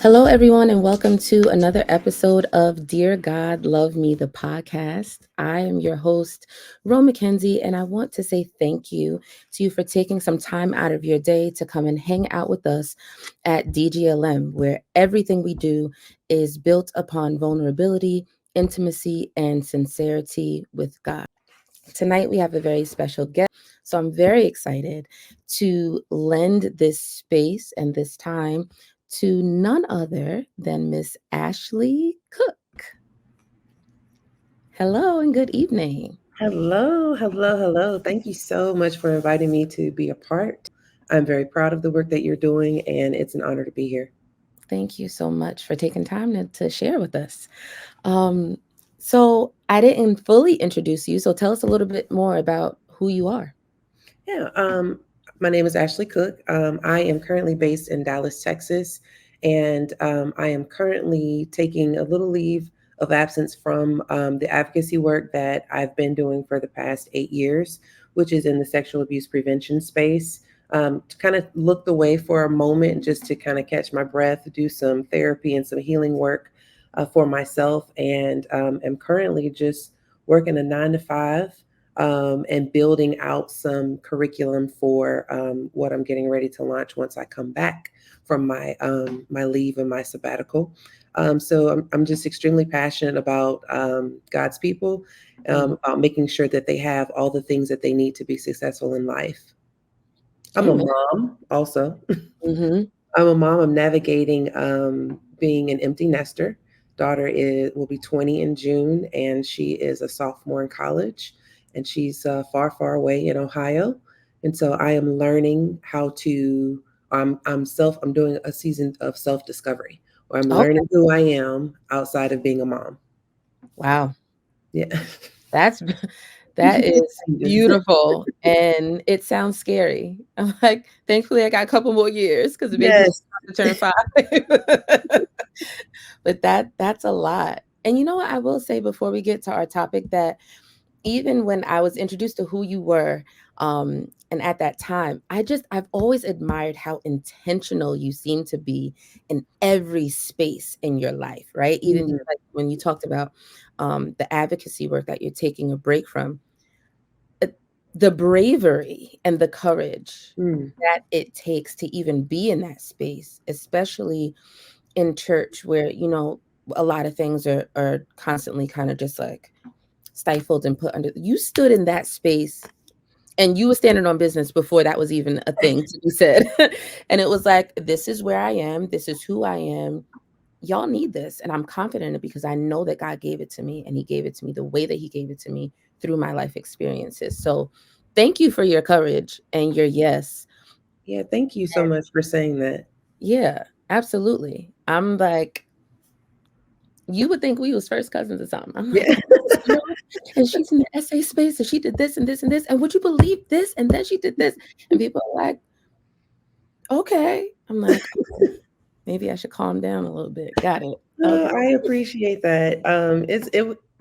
Hello, everyone, and welcome to another episode of Dear God, Love Me, the podcast. I am your host, Ro McKenzie, and I want to say thank you to you for taking some time out of your day to come and hang out with us at DGLM, where everything we do is built upon vulnerability, intimacy, and sincerity with God. Tonight, we have a very special guest, so I'm very excited to lend this space and this time to none other than Miss Ashley Cook. Hello and good evening. Hello. Thank you so much for inviting me to be a part. I'm very proud of the work that you're doing, and it's an honor to be here. Thank you so much for taking time to share with us. Um, so, I didn't fully introduce you, so tell us a little bit more about who you are. Yeah, my name is Ashley Cook. I am currently based in Dallas, Texas, and I am currently taking a little leave of absence from the advocacy work that I've been doing for the past 8 years, which is in the sexual abuse prevention space. To kind of looked away for a moment just to kind of catch my breath, do some therapy and some healing work for myself, and am currently just working a 9 to 5 and building out some curriculum for what I'm getting ready to launch once I come back from my leave and my sabbatical. So I'm just extremely passionate about God's people, Mhm. about making sure that they have all the things that they need to be successful in life. I'm a Amen. mom also. Hmm. I'm a mom. I'm navigating being an empty nester. Daughter is will be 20 in June, and she is a sophomore in college, and she's far away in Ohio. And so I am learning how to. I'm doing a season of self discovery, where I'm Okay. learning who I am outside of being a mom. Wow. Yeah. That's that is beautiful, and it sounds scary. I'm like, thankfully, I got a couple more years because the baby's Yes. just about to turn 5. But that's a lot. And you know what I will say before we get to our topic, that even when I was introduced to who you were, and at that time, I've always admired how intentional you seem to be in every space in your life, right? Even Mhm. like when you talked about the advocacy work that you're taking a break from, uh, the bravery and the courage Mm. that it takes to even be in that space, especially in church where, a lot of things are constantly kind of just like stifled and put under. You stood in that space and you were standing on business before that was even a thing to be said. And it was like, this is where I am, this is who I am. Y'all need this, and I'm confident in it because I know that God gave it to me, and he gave it to me the way that he gave it to me through my life experiences. So thank you for your courage and your yes. Yeah. Thank you so much for saying that. Yeah, absolutely. I'm like, you would think we was first cousins or something. I'm like, Yeah. oh, this girl, and she's in the essay space, and she did this and this and this, and would you believe this? And then she did this, and people are like, okay. I'm like, okay, maybe I should calm down a little bit. Got it. No, Okay. I appreciate that.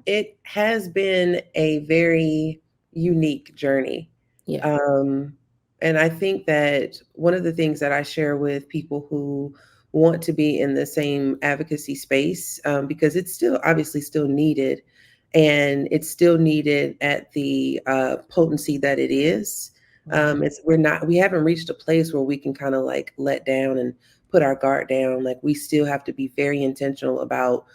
It has been a very unique journey. Yeah. Um, and I think that one of the things that I share with people who want to be in the same advocacy space, because it's still obviously still needed, and it's still needed at the potency that it is. Right. We haven't reached a place where we can kind of like let down and put our guard down. Like we still have to be very intentional about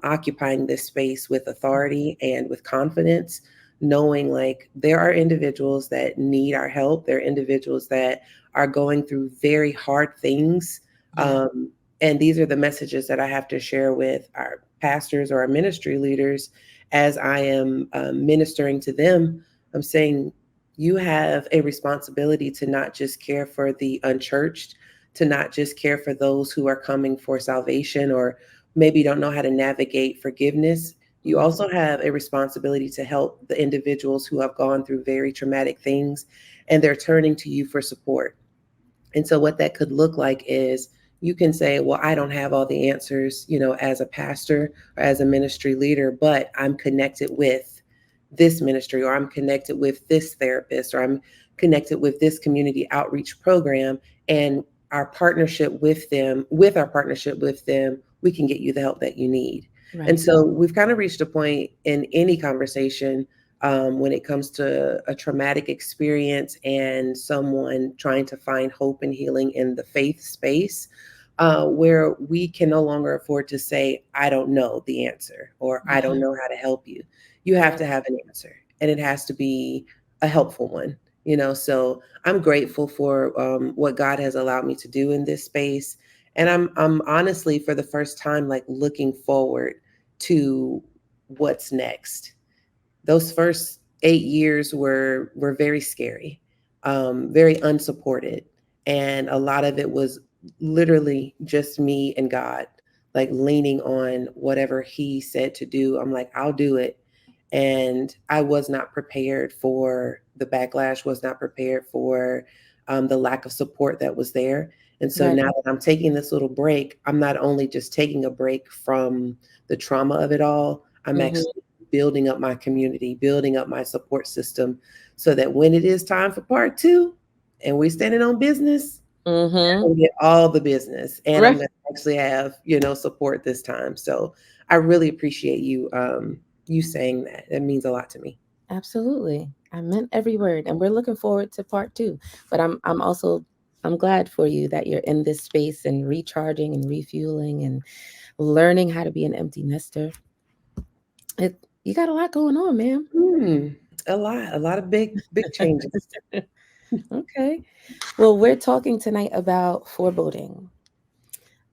occupying this space with authority and with confidence, knowing like there are individuals that need our help. There are individuals that are going through very hard things. Yeah. Um, and these are the messages that I have to share with our pastors or our ministry leaders as I am ministering to them. I'm saying you have a responsibility to not just care for the unchurched, to not just care for those who are coming for salvation or maybe don't know how to navigate forgiveness. You Mhm. also have a responsibility to help the individuals who have gone through very traumatic things and they're turning to you for support. And so, what that could look like is you can say, well, I don't have all the answers, as a pastor or as a ministry leader, but I'm connected with this ministry, or I'm connected with this therapist, or I'm connected with this community outreach program. And our partnership with them, with our partnership with them, we can get you the help that you need. And Right. so we've kind of reached a point in any conversation, when it comes to a traumatic experience and someone trying to find hope and healing in the faith space, where we can no longer afford to say, I don't know the answer, or I don't Mhm. know how to help you. You have Right. to have an answer, and it has to be a helpful one. So I'm grateful for what God has allowed me to do in this space. And I'm honestly, for the first time, like looking forward to what's next. Those first 8 years were very scary, very unsupported, and a lot of it was literally just me and God, like leaning on whatever He said to do. I'm like, I'll do it, and I was not prepared for the backlash. Was not prepared for the lack of support that was there. And so Right. now that I'm taking this little break, I'm not only just taking a break from the trauma of it all. I'm Mhm. actually building up my community, building up my support system so that when it is time for part two and we're standing on business, I'm Mhm. gonna get all the business and I'm Right. gonna actually have, support this time. So I really appreciate you saying that. That means a lot to me. Absolutely. I meant every word, and we're looking forward to part 2. But I'm also I'm glad for you that you're in this space and recharging and refueling and learning how to be an empty nester. It You got a lot going on, man. Hmm. A lot of big changes. Okay. Well, we're talking tonight about foreboding.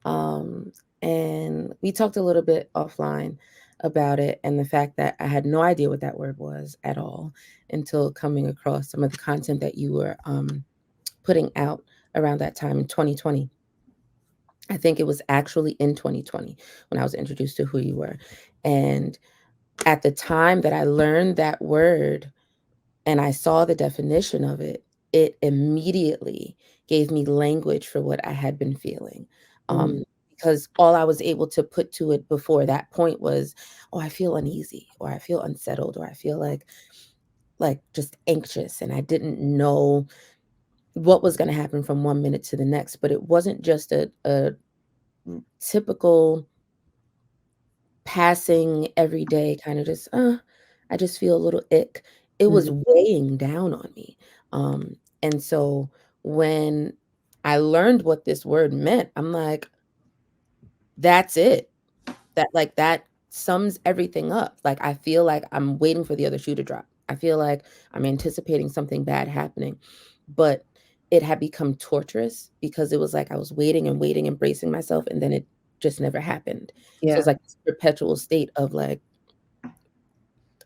Um, and we talked a little bit offline about it and the fact that I had no idea what that word was at all until coming across some of the content that you were putting out around that time in 2020. I think it was actually in 2020 when I was introduced to who you were. And at the time that I learned that word, and I saw the definition of it, it immediately gave me language for what I had been feeling. Mm, Because all I was able to put to it before that point was, oh, I feel uneasy, or I feel unsettled, or I feel like just anxious. And I didn't know what was going to happen from one minute to the next. But it wasn't just a typical passing every day kind of just, I just feel a little ick. It was mhm. weighing down on me. And so when I learned what this word meant, I'm like, that's it. That sums everything up. Like I feel like I'm waiting for the other shoe to drop. I feel like I'm anticipating something bad happening. But it had become torturous because it was like I was waiting and waiting and bracing myself and then it just never happened. So it's Yeah, like this perpetual state of like,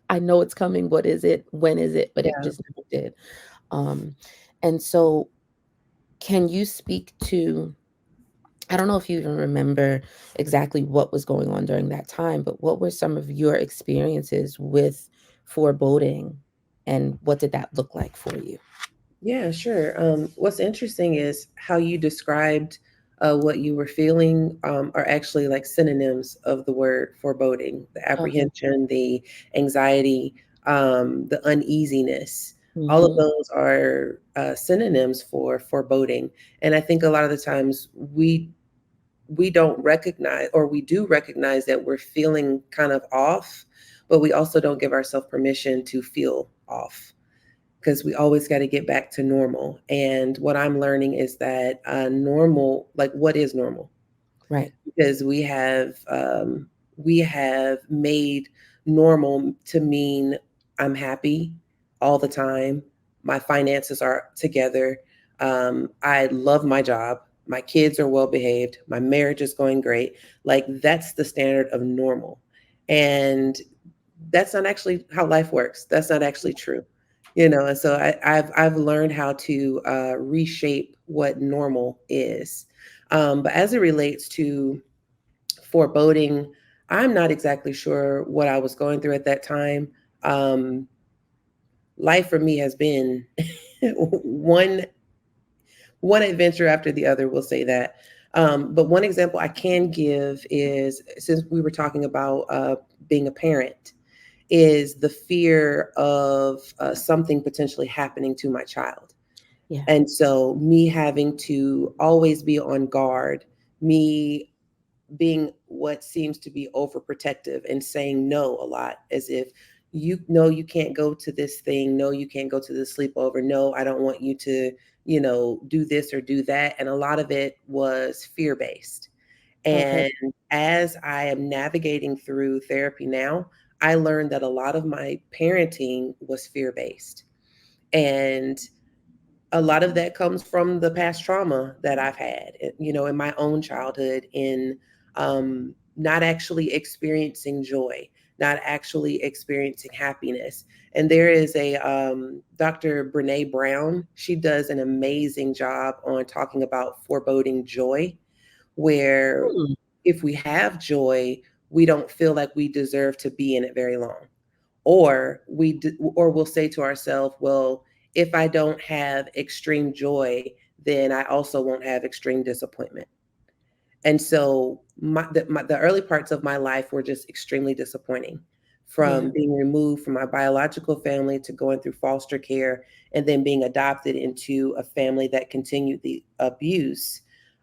I know it's coming. What is it? When is it? But it yeah. just never did. Um, and so can you speak to, I don't know if you even remember exactly what was going on during that time, but what were some of your experiences with foreboding and what did that look like for you? Yeah, sure. What's interesting is how you described what you were feeling, are actually like synonyms of the word foreboding: the Okay. apprehension, the anxiety, the uneasiness. All of Mhm. those are synonyms for foreboding. And I think a lot of the times we don't recognize, or we do recognize that we're feeling kind of off, but we also don't give ourselves permission to feel off because we always got to get back to normal. And what I'm learning is that normal, like what is normal? Right. Because we have made normal to mean I'm happy all the time, my finances are together, I love my job, my kids are well behaved, my marriage is going great. Like that's the standard of normal, and that's not actually how life works. That's not actually true. And so I've learned how to reshape what normal is. But as it relates to foreboding, I'm not exactly sure what I was going through at that time. Um, Life for me has been one one adventure after the other. We'll say that. But one example I can give is, since we were talking about being a parent, is the fear of something potentially happening to my child. Yeah. And so, me having to always be on guard, me being what seems to be overprotective and saying no a lot, as if you know you can't go to this thing, no, you can't go to this sleepover, no, I don't want you to, do this or do that. And a lot of it was fear based. Okay. And as I am navigating through therapy now, I learned that a lot of my parenting was fear based. And a lot of that comes from the past trauma that I've had, in my own childhood, in not actually experiencing joy, not actually experiencing happiness. And there is a Dr. Brene Brown. She does an amazing job on talking about foreboding joy, where Hmm. if we have joy, we don't feel like we deserve to be in it very long, or we'll say to ourselves, well, if I don't have extreme joy, then I also won't have extreme disappointment. And so the early parts of my life were just extremely disappointing, Yeah. from being removed from my biological family to going through foster care and then being adopted into a family that continued the abuse.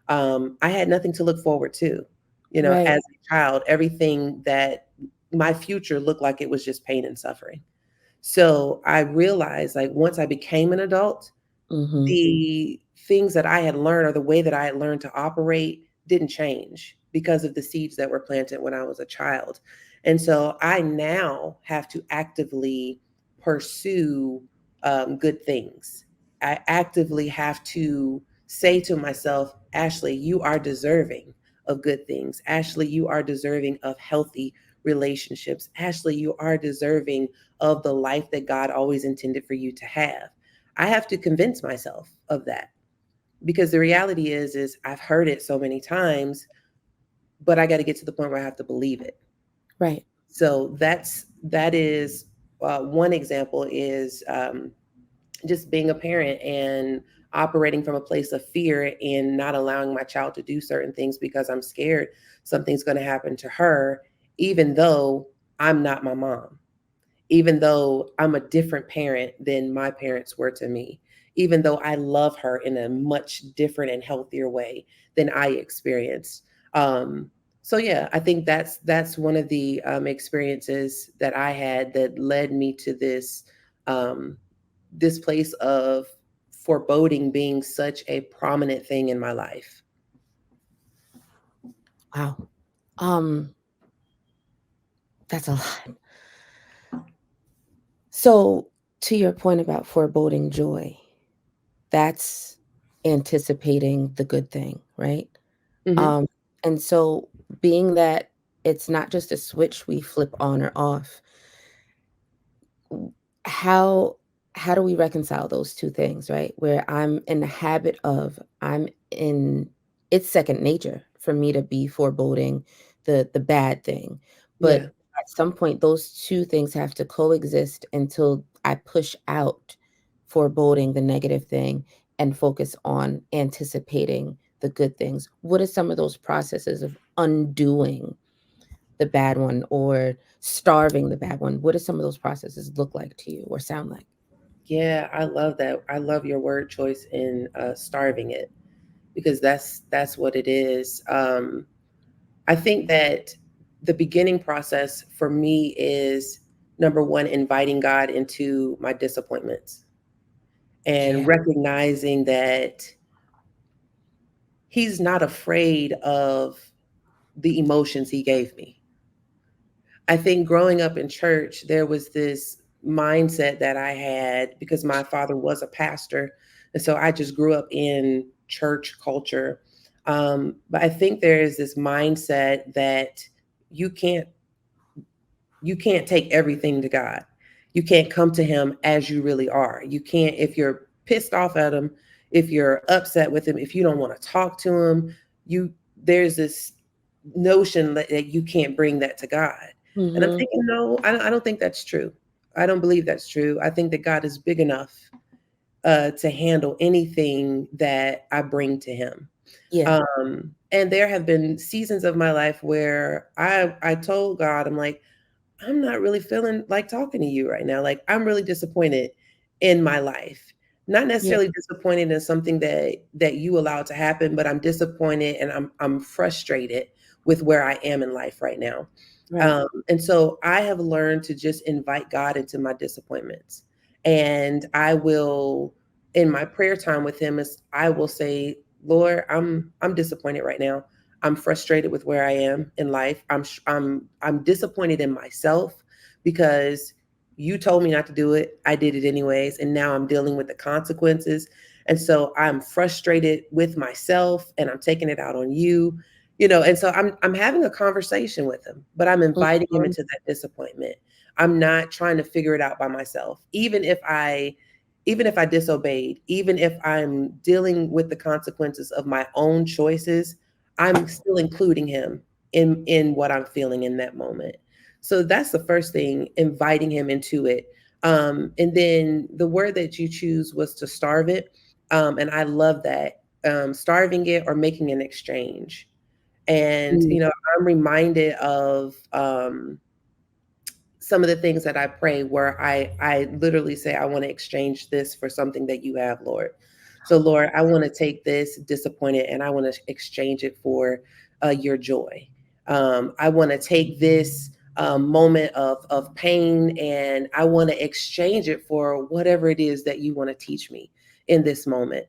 I had nothing to look forward to. Right. As a child, everything that my future looked like it was just pain and suffering. So I realized, like, once I became an adult, Mm-hmm. the things that I had learned, or the way that I had learned to operate, didn't change because of the seeds that were planted when I was a child. And so I now have to actively pursue good things. I actively have to say to myself, Ashley, you are deserving of good things. Ashley, you are deserving of healthy relationships. Ashley, you are deserving of the life that God always intended for you to have. I have to convince myself of that, because the reality is I've heard it so many times, but I got to get to the point where I have to believe it. Right. So that is one example is just being a parent and operating from a place of fear and not allowing my child to do certain things because I'm scared something's going to happen to her, even though I'm not my mom, even though I'm a different parent than my parents were to me, even though I love her in a much different and healthier way than I experienced. Um, so yeah, I think that's one of the experiences that I had that led me to um, this place of foreboding being such a prominent thing in my life. Wow. Um, that's a lot. So, to your point about foreboding joy, that's anticipating the good thing, right? Hmm. Um, and so, being that it's not just a switch we flip on or off, w- how how do we reconcile those two things, right? Where I'm in the habit of I'm in it's second nature for me to be foreboding the bad thing. But Yeah. at some point those two things have to coexist until I push out foreboding the negative thing and focus on anticipating the good things. What are some of those processes of undoing the bad one or starving the bad one? What do some of those processes look like to you or sound like? Yeah, I love that. I love your word choice in starving it, because that's what it is. I think that the beginning process for me is, number one, inviting God into my disappointments and Yeah. recognizing that He's not afraid of the emotions He gave me. I think growing up in church, there was this mindset that I had because my father was a pastor. And so I just grew up in church culture. But I think there is this mindset that you can't you can't take everything to God. You can't come to him as you really are. You can't, if you're pissed off at him, if you're upset with him, if you don't want to talk to him, you there's this notion that you can't bring that to God. And I'm Mhm. thinking, no, I don't think that's true. I don't believe that's true. I think that God is big enough to handle anything that I bring to him. Yeah. And there have been seasons of my life where I told God, I'm like, I'm not really feeling like talking to you right now. Like, I'm really disappointed in my life. not Yeah. necessarily disappointed in something that you allowed to happen, but I'm disappointed and I'm frustrated with where I am in life right now. Right. And so I have learned to just invite God into my disappointments. And I will, in my prayer time with him, is I will say, Lord, I'm disappointed right now. I'm frustrated with where I am in life. I'm disappointed in myself because you told me not to do it. I did it anyways, and now I'm dealing with the consequences. And so I'm frustrated with myself and I'm taking it out on you, and so I'm having a conversation with him, but I'm inviting him Mhm. into that disappointment. I'm not trying to figure it out by myself. Even if I disobeyed, even if I'm dealing with the consequences of my own choices, I'm still including him in what I'm feeling in that moment. So that's the first thing, inviting him into it. And then the word that you choose was to starve it. And I love that. Starving it or making an exchange. And, Mm. I'm reminded of some of the things that I pray where I literally say, I want to exchange this for something that you have, Lord. So, Lord, I want to take this disappointed and I want to exchange it for your joy. I want to take this moment of pain and I want to exchange it for whatever it is that you want to teach me in this moment.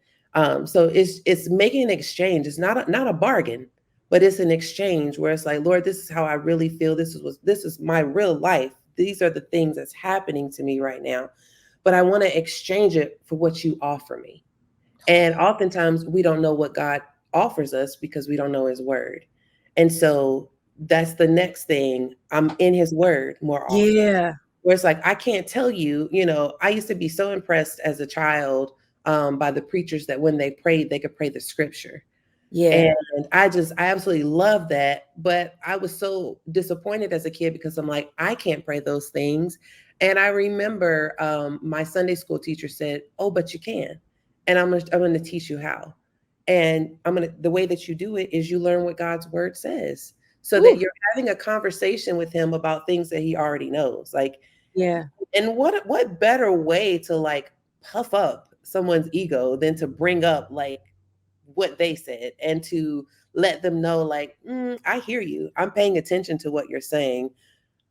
So it's making an exchange. It's not a bargain, but it's an exchange where it's like, Lord, this is how I really feel. This is my real life. These are the things that's happening to me right now, but I want to exchange it for what you offer me. And oftentimes we don't know what God offers us because we don't know his word. And so that's the next thing. I'm in his word more often. Yeah. Where it's like, I can't tell you, I used to be so impressed as a child by the preachers that when they prayed, they could pray the scripture. Yeah. And I absolutely love that. But I was so disappointed as a kid because I'm like, I can't pray those things. And I remember my Sunday school teacher said, "Oh, but you can. And I'm gonna teach you how. And the way that you do it is you learn what God's word says so that Woo. you're having a conversation with him about things that he already knows. Like, Yeah. and what better way to like puff up someone's ego than to bring up like what they said and to let them know like, I hear you, I'm paying attention to what you're saying,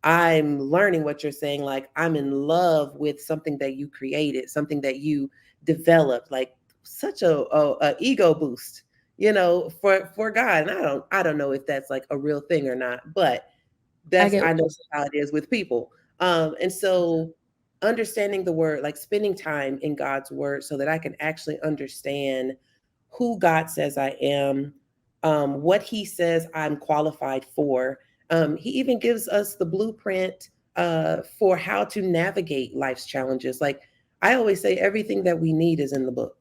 I'm learning what you're saying, like I'm in love with something that you created, something that you developed, like such a ego boost, for God. And I don't know if that's like a real thing or not, but I that's get I what know you're how it is with people. And so understanding the word, like spending time in God's word so that I can actually understand who God says I am, what he says I'm qualified for. He even gives us the blueprint for how to navigate life's challenges. Like I always say, everything that we need is in the book.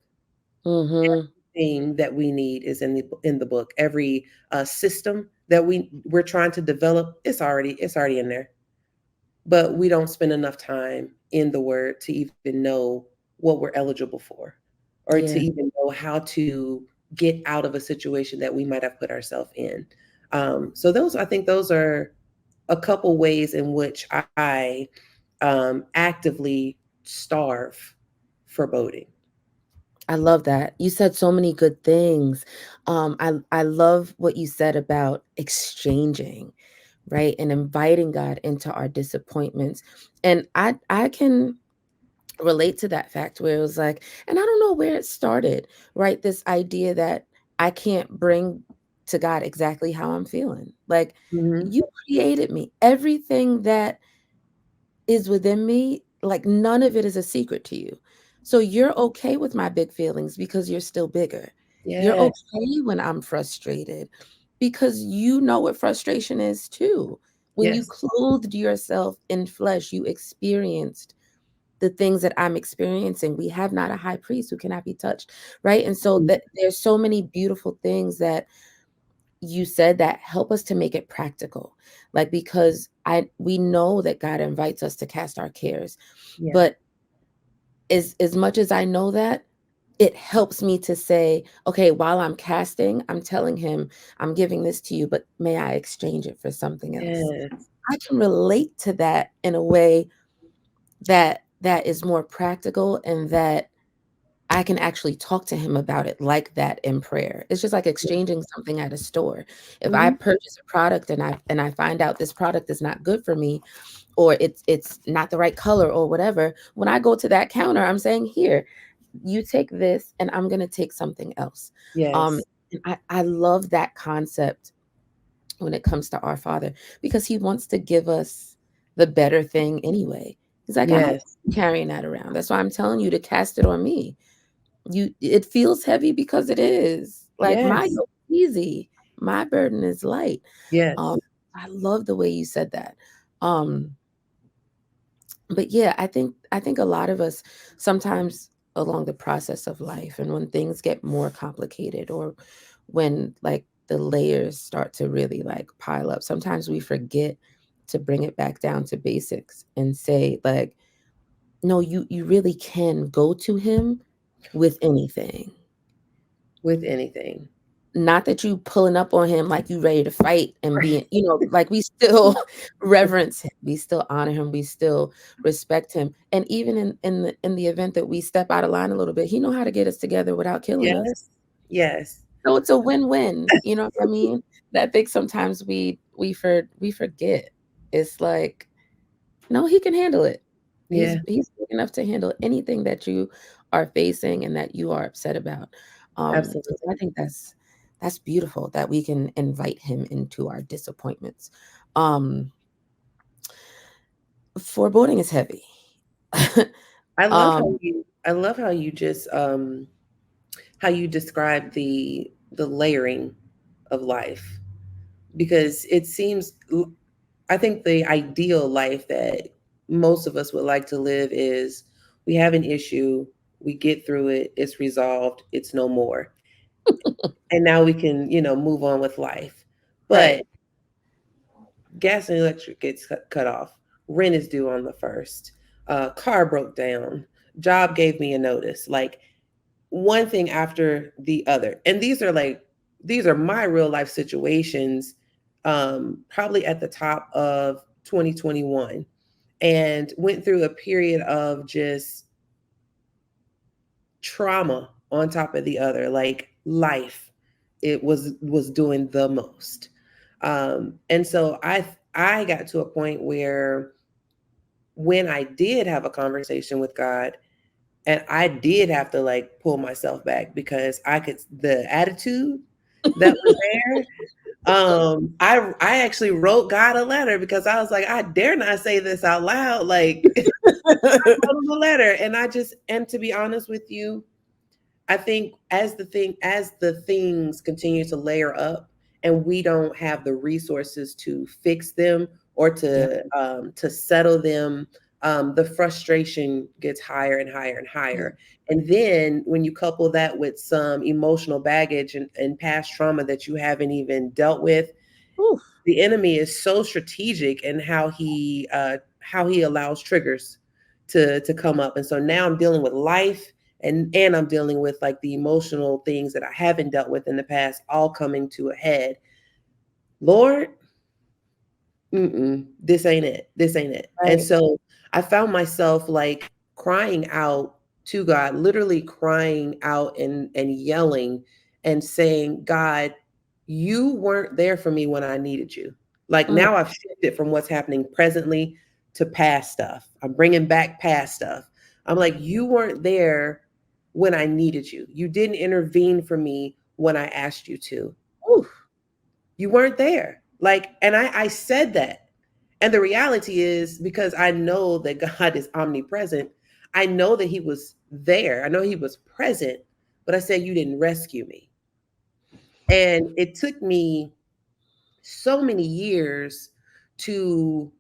saying. Mhm. Everything that we need is in the book. Every system that we're trying to develop, it's already in there. But we don't spend enough time in the word to even know what we're eligible for, or to Yeah. even know how to get out of a situation that we might have put ourselves in. So I think those are a couple ways in which I actively starve foreboding. I love that. You said so many good things. I love what you said about exchanging, right? And inviting God into our disappointments. And I can relate to that fact where it was like, and I don't know where it started, right? This idea that I can't bring to God exactly how I'm feeling. Like, Hmm. you created me. Everything that is within me, like none of it is a secret to you. So you're okay with my big feelings because you're still bigger. You're Yes, okay when I'm frustrated because you know what frustration is too. When you yes. clothed yourself in flesh, you experienced the things that I'm experiencing. We have not a high priest who cannot be touched, right? And so Mhm. that there's so many beautiful things that you said that help us to make it practical. Like, because I we know that God invites us to cast our cares, Yeah. but as much as I know that, it helps me to say, okay, while I'm casting, I'm telling him, I'm giving this to you, but may I exchange it for something else? Yes. I can relate to that in a way that is more practical, and that I can actually talk to him about it like that in prayer. It's just like exchanging something at a store. If I Hmm. purchase a product and I find out this product is not good for me, or it's not the right color or whatever, when I go to that counter, I'm saying, "Here, you take this and I'm going to take something else." Um Yes. and I love that concept when it comes to our Father, because he wants to give us the better thing anyway. He's like, I don't Yes. want you carrying that around. That's why I'm telling you to cast it on me. It feels heavy because it is. Like my Yes. yoke is easy. My burden is light. Um, Yes. I love the way you said that. Um, but yeah, I think a lot of us sometimes along the process of life, and when things get more complicated, or when like the layers start to really like pile up, sometimes we forget to bring it back down to basics and say like, no, you really can go to him with anything. With anything. Not that you pulling up on him like you ready to fight and being, like we still reverence him, we still honor him, we still respect him. And even in the event that we step out of line a little bit, he know how to get us together without killing us. Yes. Yes. So it's a win-win, you know what I mean? That I think sometimes we forget. It's like, no, he can handle it. He's Yeah. he's big enough to handle anything that you are facing and that you are upset about. So I Absolutely. think that's beautiful that we can invite him into our disappointments. Um, Foreboding is heavy. um, I love how you just how you describe the layering of life, because it seems, I think the ideal life that most of us would like to live is, we have an issue, we get through it, it's resolved, it's no more. And now we can, move on with life. But right. gas and electric gets cut off, rent is due on the first, car broke down, job gave me a notice, like one thing after the other. And these are my real life situations, probably at the top of 2021, and went through a period of just trauma on top of the other, like life. It was doing the most. And so I got to a point where, when I did have a conversation with God, and I did have to like pull myself back, because I could, the attitude that was there. I actually wrote God a letter, because I was like, I dare not say this out loud. Like, I wrote him a letter, and to be honest with you, I think as the things continue to layer up, and we don't have the resources to fix them, or Yep. to settle them, the frustration gets higher and higher and Yeah. higher. And then when you couple that with some emotional baggage and past trauma that you haven't even dealt with, Oof. the enemy is so strategic in how he allows triggers to come up. And so now I'm dealing with life, and I'm dealing with like the emotional things that I haven't dealt with in the past, all coming to a head. Lord, this ain't it. This ain't it. And Right. so I found myself like crying out to God, literally crying out and yelling and saying, God, you weren't there for me when I needed you. Like, Mm, now I've shifted from what's happening presently to past stuff. I'm bringing back past stuff. I'm like, you weren't there when I needed you. You didn't intervene for me when I asked you to. oof. You weren't there. Like, and I said that. And the reality is, because I know that God is omnipresent, I know that He was there. I know He was present, but I said, you didn't rescue me. And it took me so many years to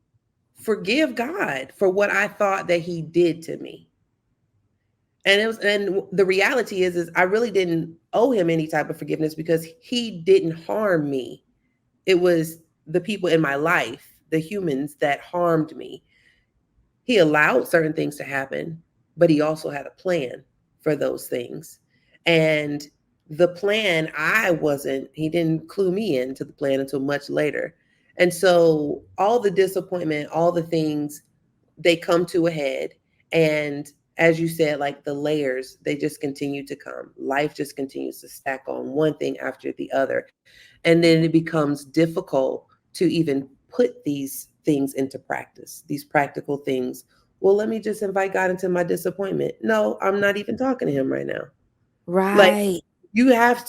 forgive God for what I thought that He did to me. And the reality is I really didn't owe Him any type of forgiveness, because He didn't harm me. It was the people in my life, the humans, that harmed me. He allowed certain things to happen, but he also had a plan for those things. And the plan, he didn't clue me into the plan until much later. And so all the disappointment, all the things, they come to a head. And as you said, like the layers, they just continue to come. Life just continues to stack on one thing after the other. And then it becomes difficult to even put these things into practice, these practical things. Well, let me just invite God into my disappointment. No, I'm not even talking to him right now. Like Right. you have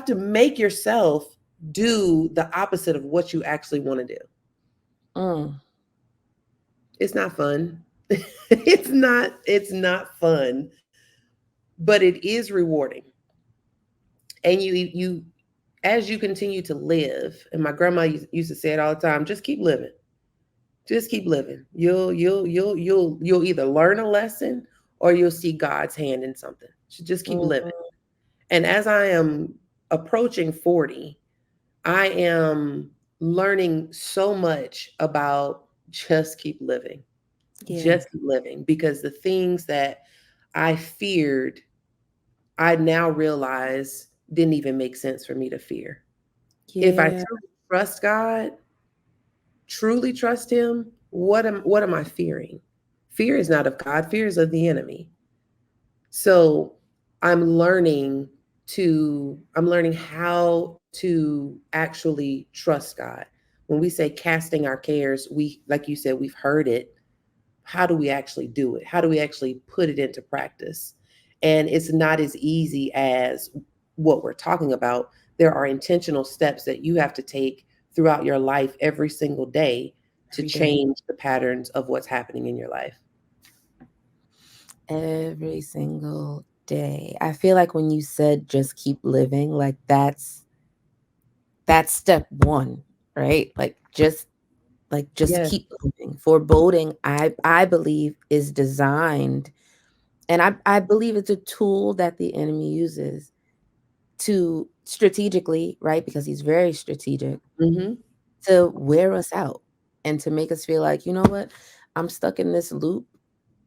to make yourself do the opposite of what you actually want to do. Mm. It's not fun. It's not fun, but it is rewarding. And you as you continue to live, and my grandma used to say it all the time, just keep living. Just keep living. You'll either learn a lesson or you'll see God's hand in something. So just keep living. Mhm. And as I am approaching 40, I am learning so much about just keep living. Yeah. Just keep living, because the things that I feared, I now realize didn't even make sense for me to fear. If I Yeah. truly trust God, truly trust him, what am I fearing? Fear is not of God, fear is of the enemy. So I'm learning how to actually trust God. When we say casting our cares, we, like you said, we've heard it. How do we actually do it? How do we actually put it into practice? And it's not as easy as what we're talking about. There are intentional steps that you have to take throughout your life every single day to Every day. change the patterns of what's happening in your life. Every single day. I feel like when you said just keep living, like that's step one, right? Just Yes. keep living. Foreboding, I believe, is designed, and I believe it's a tool that the enemy uses to strategically, right? Because he's very strategic, Hmm. to wear us out and to make us feel like, you know what? I'm stuck in this loop,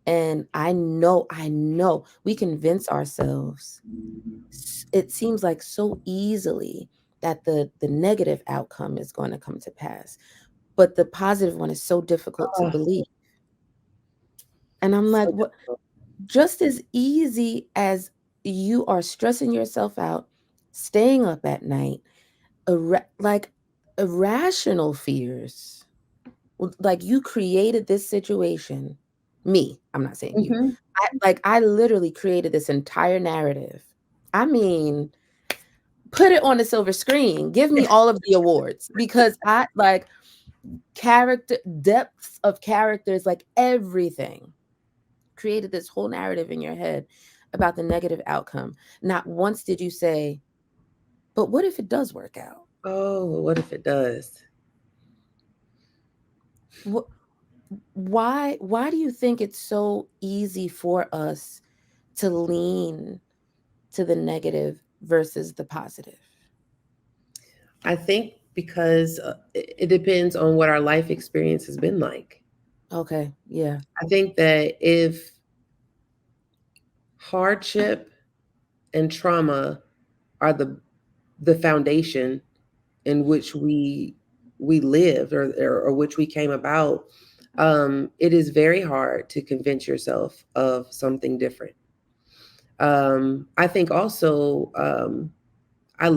and I know we convince ourselves, it seems like so easily, that the negative outcome is going to come to pass, but the positive one is so difficult to Oh, believe. And I'm so like, what? difficult. Just as easy as you are stressing yourself out, staying up at night, like irrational fears. Like, you created this situation. Me, I'm not saying you. Hmm. I literally created this entire narrative. I mean, put it on the silver screen. Give me all of the awards, because I like character depths of characters, like everything. Created this whole narrative in your head about the negative outcome. Not once did you say, but what if it does work out? Oh, what if it does? Wh- why do you think it's so easy for us to lean to the negative versus the positive? I think because it depends on what our life experience has been like. Okay, yeah. I think that if hardship and trauma are the foundation in which we lived, or which we came about, it is very hard to convince yourself of something different. I think also, I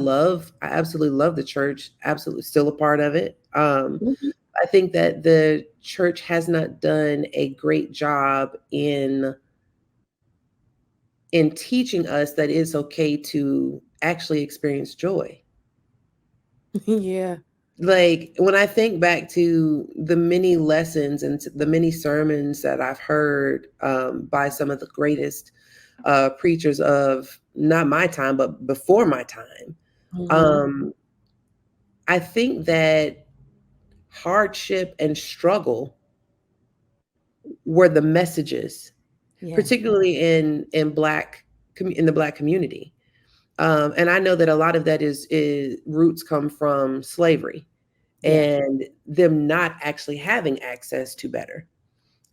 absolutely love the church, absolutely still a part of it. Mhm. I think that the church has not done a great job in teaching us that it's okay to actually experience joy. Yeah. Like, when I think back to the many lessons and the many sermons that I've heard, by some of the greatest preachers of not my time, but before my time, Hmm. um, I think that hardship and struggle were the messages, Yeah. particularly in the black community. And I know that a lot of that is roots come from slavery Yeah. and them not actually having access to better.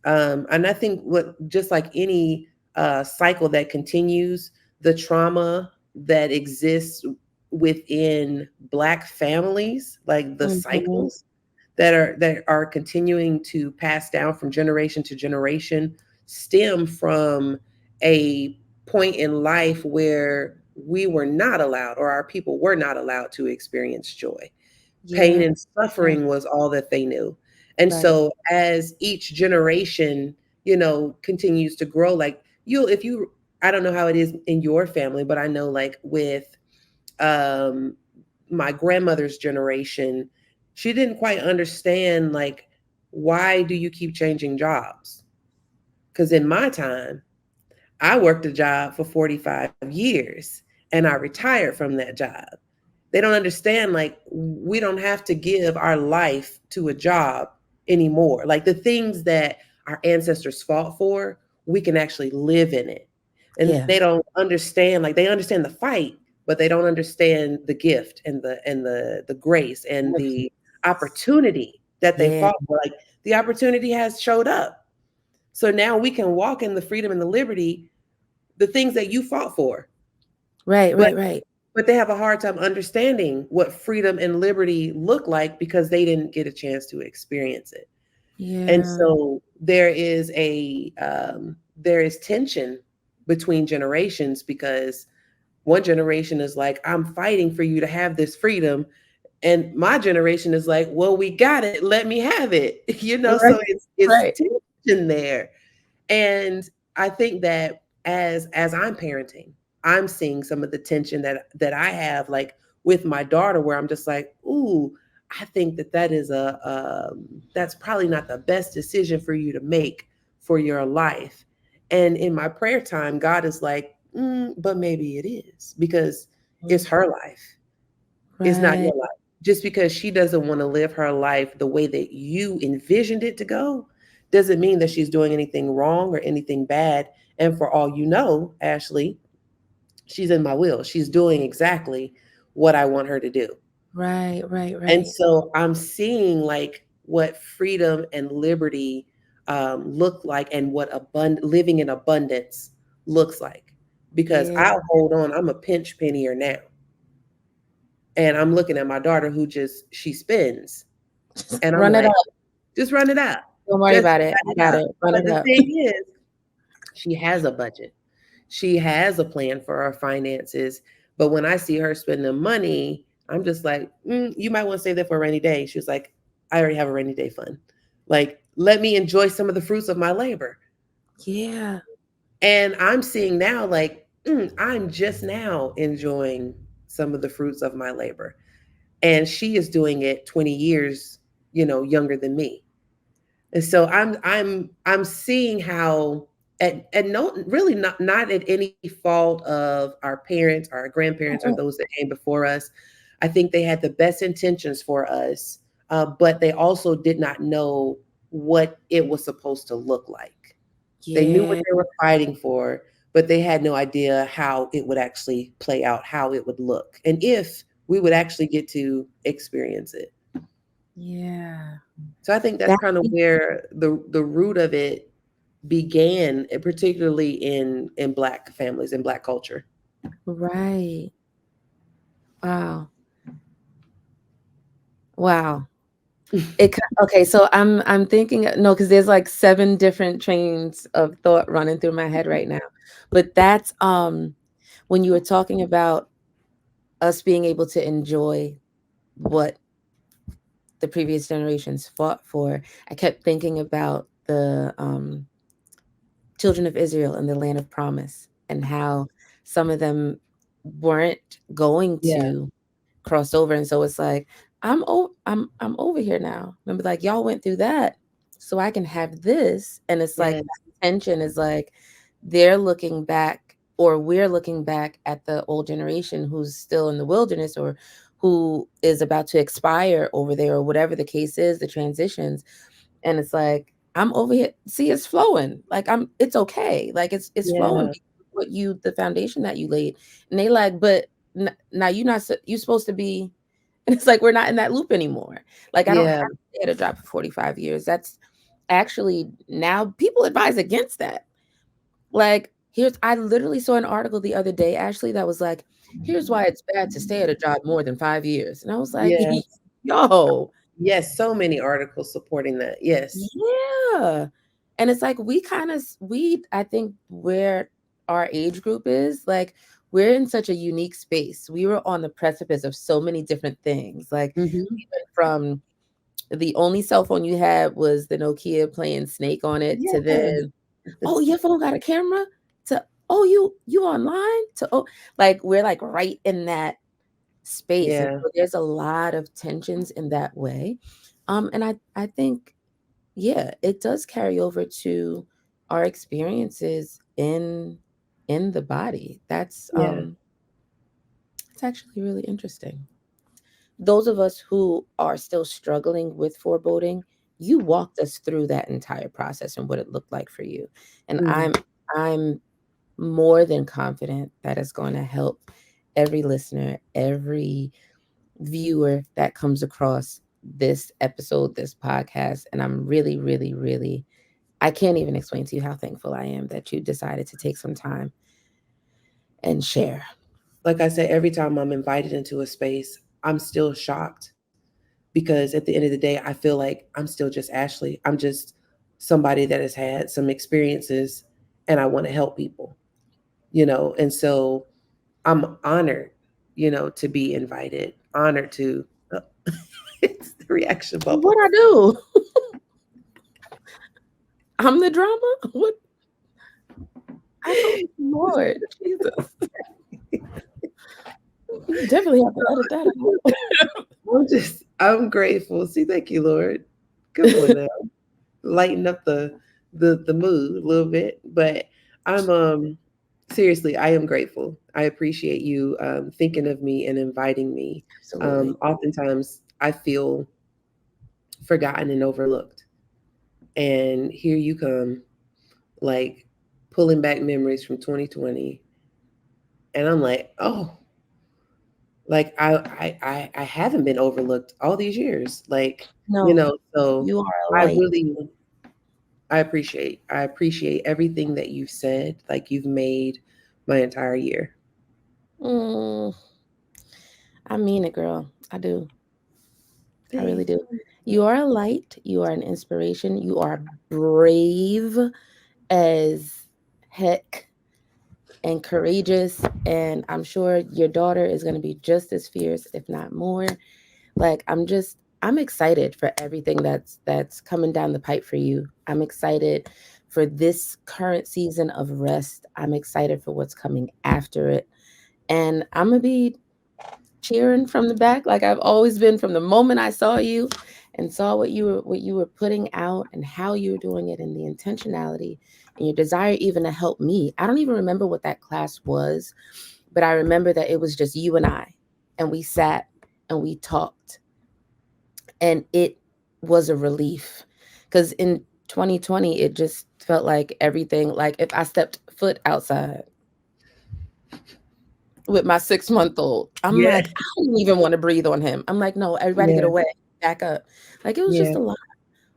And I think, what just like any cycle that continues, the trauma that exists within black families, like the Hmm. cycles that are continuing to pass down from generation to generation, stem from a point in life where we were not allowed, or our people were not allowed to experience joy. Pain Yeah. and Yeah. suffering was all that they knew. And Right. so as each generation, continues to grow, like if you, I don't know how it is in your family, but I know like with um my grandmother's generation, she didn't quite understand like, why do you keep changing jobs? Because in my time, I worked a job for 45 years and I retired from that job. They don't understand, like, we don't have to give our life to a job anymore. Like the things that our ancestors fought for, we can actually live in it. And Yeah. they don't understand, like they understand the fight, but they don't understand the gift and the grace and the opportunity that they Yeah. fought for. Like the opportunity has showed up. So now we can walk in the freedom and the liberty, the things that you fought for. Right. But Right. Right. but they have a hard time understanding what freedom and liberty look like because they didn't get a chance to experience it. And Yeah. so there is tension between generations because one generation is like, I'm fighting for you to have this freedom, and my generation is like, well, we got it, let me have it. Right. So it's Right. tension there. And I think that as I'm parenting, I'm seeing some of the tension that I have, like with my daughter, where I'm just like, ooh, I think that is that's probably not the best decision for you to make for your life. And in my prayer time, God is like, but maybe it is, because it's her life. It's not Right. your life. Just because she doesn't want to live her life the way that you envisioned it to go, doesn't mean that she's doing anything wrong or anything bad. And for all you know, Ashley, she's in my will. She's doing exactly what I want her to do. Right. Right. And Right. so I'm seeing like what freedom and liberty look like, and what living in abundance looks like. Because Yeah. I'll hold on, I'm a pinch pennier now. And I'm looking at my daughter who she spins. And I'm Run it like, up. just run it out. Don't worry Just about it. run I it got out. it. Run But it the up. thing is, she has a budget. She has a plan for her finances. But when I see her spending money, I'm just like, you might want to save that for a rainy day. She was like, I already have a rainy day fund. Like, let me enjoy some of the fruits of my labor. Yeah. And I'm seeing now, like, I'm just now enjoying some of the fruits of my labor. And she is doing it 20 years, younger than me. And so I'm seeing how, and no, really not at any fault of our parents, our grandparents, or those that came before us. I think they had the best intentions for us, but they also did not know what it was supposed to look like. They knew what Yeah. they were fighting for, but they had no idea how it would actually play out, how it would look, and if we would actually get to experience it. Yeah. So I think that's That kind of where the root of it began, particularly in Black families and Black culture. right. Wow. Wow. Okay, so I'm thinking no, because there's like 7 different trains of thought running through my head right now. But that's when you were talking about us being able to enjoy what the previous generations fought for, I kept thinking about the children of Israel in the land of promise, and how some of them weren't going Yeah. to cross over. And so it's like, I'm over here now. Remember, like y'all went through that, so I can have this. And it's like Yes. that tension is like they're looking back, or we're looking back at the old generation who's still in the wilderness, or who is about to expire over there, or whatever the case is, the transitions. And it's like, I'm over here. See, it's flowing. Like it's okay. Like it's flowing Yeah. because of what you the foundation that you laid. And they like, but now you supposed to be. And it's like we're not in that loop anymore. Like I don't have Yeah. to stay at a job for 45 years. That's actually now people advise against that. Like I literally saw an article the other day, Ashley, that was like, here's why it's bad to stay at a job more than 5 years. And I was like, Yes. yo, Yes. So many articles supporting that. Yes. yeah. And it's like we kind of we I think where our age group is, like we're in such a unique space. We were on the precipice of so many different things. Like Hmm. we went from the only cell phone you had was the Nokia playing Snake on it to Yes. then, oh, your phone got a camera, to, oh, you online, to, oh, like we're like right in that space. And Yeah. so there's a lot of tensions in that way. And I think, yeah, it does carry over to our experiences in the body. Yeah. It's actually really interesting. Those of us who are still struggling with foreboding, you walked us through that entire process and what it looked like for you. And Mm. I'm more than confident that it's going to help every listener, every viewer that comes across this episode, this podcast. And I'm really, really, really, I can't even explain to you how thankful I am that you decided to take some time and share. Like I said, every time I'm invited into a space, I'm still shocked because at the end of the day, I feel like I'm still just Ashley. I'm just somebody that has had some experiences and I want to help people, and so I'm honored, to be invited, honored to, uh, it's the reaction What I bubbles. do? I'm the drama? What I told you, Lord Jesus. Definitely have to edit that out. I'm grateful. See, thank you, Lord. Come on now. Lighten up the mood a little bit. But I'm seriously, I am grateful. I appreciate you thinking of me and inviting me. Absolutely. Oftentimes I feel forgotten and overlooked. And here you come, like pulling back memories from 2020. And I'm like, oh, like I haven't been overlooked all these years. Like, No, so you are a I light. really I appreciate everything that you've said. Like you've made my entire year. Mm, I mean it, girl. I do. I really Thank do. You are a light. You are an inspiration. You are brave as heck and courageous. And I'm sure your daughter is going to be just as fierce, if not more. Like I'm excited for everything that's coming down the pipe for you. I'm excited for this current season of rest. I'm excited for what's coming after it. And I'm gonna be cheering from the back like I've always been from the moment I saw you and saw what you were putting out and how you were doing it and the intentionality and your desire even to help me. I don't even remember what that class was, but I remember that it was just you and we sat and we talked, and it was a relief because in 2020 it just felt like everything, like if I stepped foot outside with my 6 month old, I'm Yeah, like, I don't even want to breathe on him. I'm like, no, everybody get yeah, away, back up. Like it was just yeah. a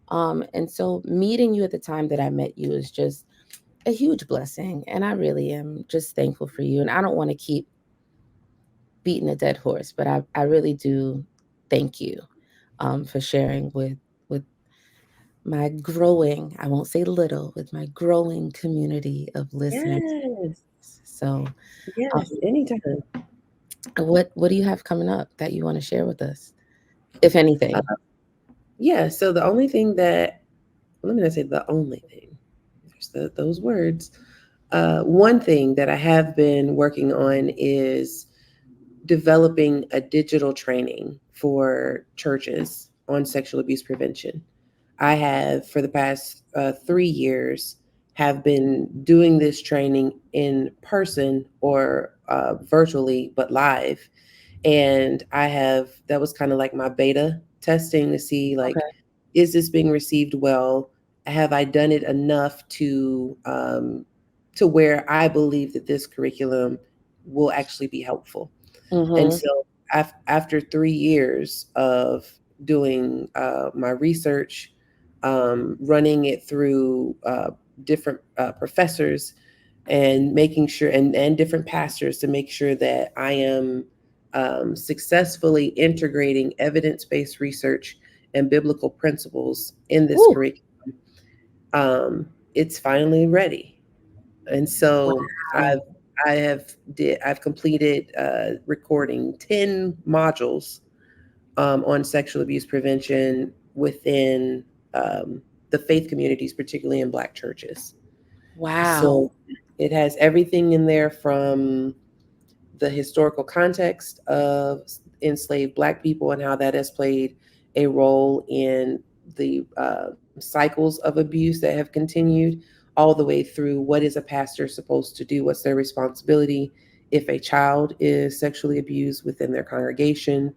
lot. And so meeting you at the time that I met you is just a huge blessing. And I really am just thankful for you. And I don't want to keep beating a dead horse, but I really do thank you for sharing with my growing, I won't say little, with my growing community of listeners. Yes, So, um, yes. Anytime. what do you have coming up that you want to share with us, if anything? Yeah. So the only thing that let me not say the only thing. There's those words. One thing that I have been working on is developing a digital training for churches on sexual abuse prevention. I have, for the past 3 years, have been doing this training in person or virtually, but live. And that was kind of like my beta testing to see, Okay. like, is this being received well? Have I done it enough to where I believe that this curriculum will actually be helpful? And Mm-hmm. so after 3 years of doing my research, running it through different professors and making sure, and different pastors to make sure that I am successfully integrating evidence based research and biblical principles in this Ooh. curriculum. It's finally ready. And so Wow. I've completed recording 10 modules on sexual abuse prevention within the faith communities, particularly in Black churches. Wow. So it has everything in there from the historical context of enslaved Black people and how that has played a role in the cycles of abuse that have continued, all the way through what is a pastor supposed to do, what's their responsibility if a child is sexually abused within their congregation,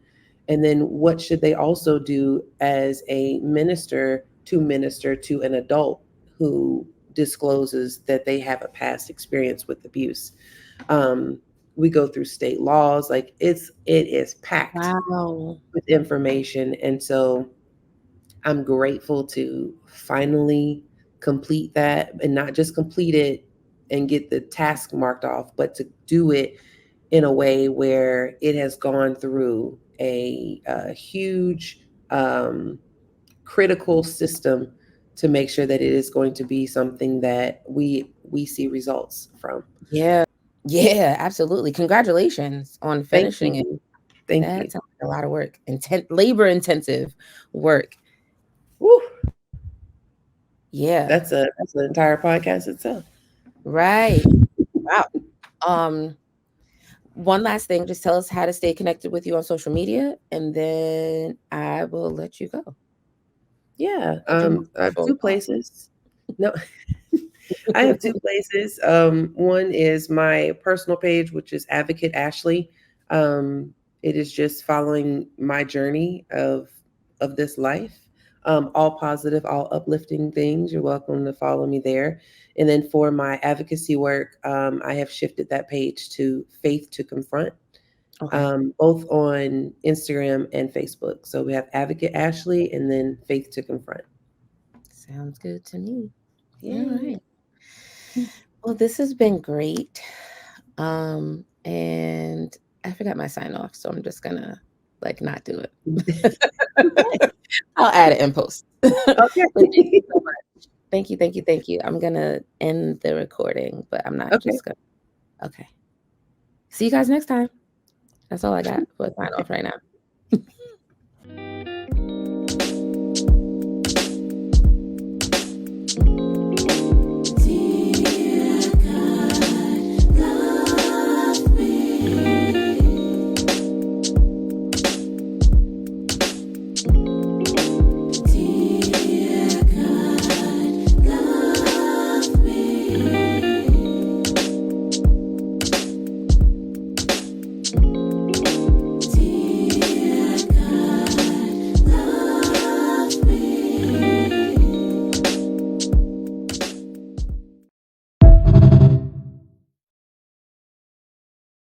and then what should they also do as a minister to an adult who discloses that they have a past experience with abuse. um, we go through state laws, like it is packed Wow. with information. And so I'm grateful to finally complete that, and not just complete it and get the task marked off, but to do it in a way where it has gone through a huge um, critical system to make sure that it is going to be something that we see results from. Yeah. Yeah, absolutely. Congratulations on Thank finishing it. you. Thank That you. sounds like a lot of work. Labor intensive work. Woo, Yeah. that's an entire podcast itself. Right. Wow. Um, one last thing, just tell us how to stay connected with you on social media, and then I will let you go. Yeah, Or do you want I have before we two go? places. No, I have two places. One is my personal page, which is Advocate Ashley. Um, it is just following my journey of this life. All positive, all uplifting things. You're welcome to follow me there. And then for my advocacy work, I have shifted that page to Faith to Confront, Okay. both on Instagram and Facebook. So we have Advocate Ashley and then Faith to Confront. Sounds good to me. All Yay. right. Well, this has been great. And I forgot my sign off, so I'm just gonna like not do it. I'll add it in post. But thank you Okay. so much. Thank you, thank you, thank you. I'm gonna end the recording, but I'm not Okay. just gonna. Okay. See you guys next time. That's all I got for a sign off right now.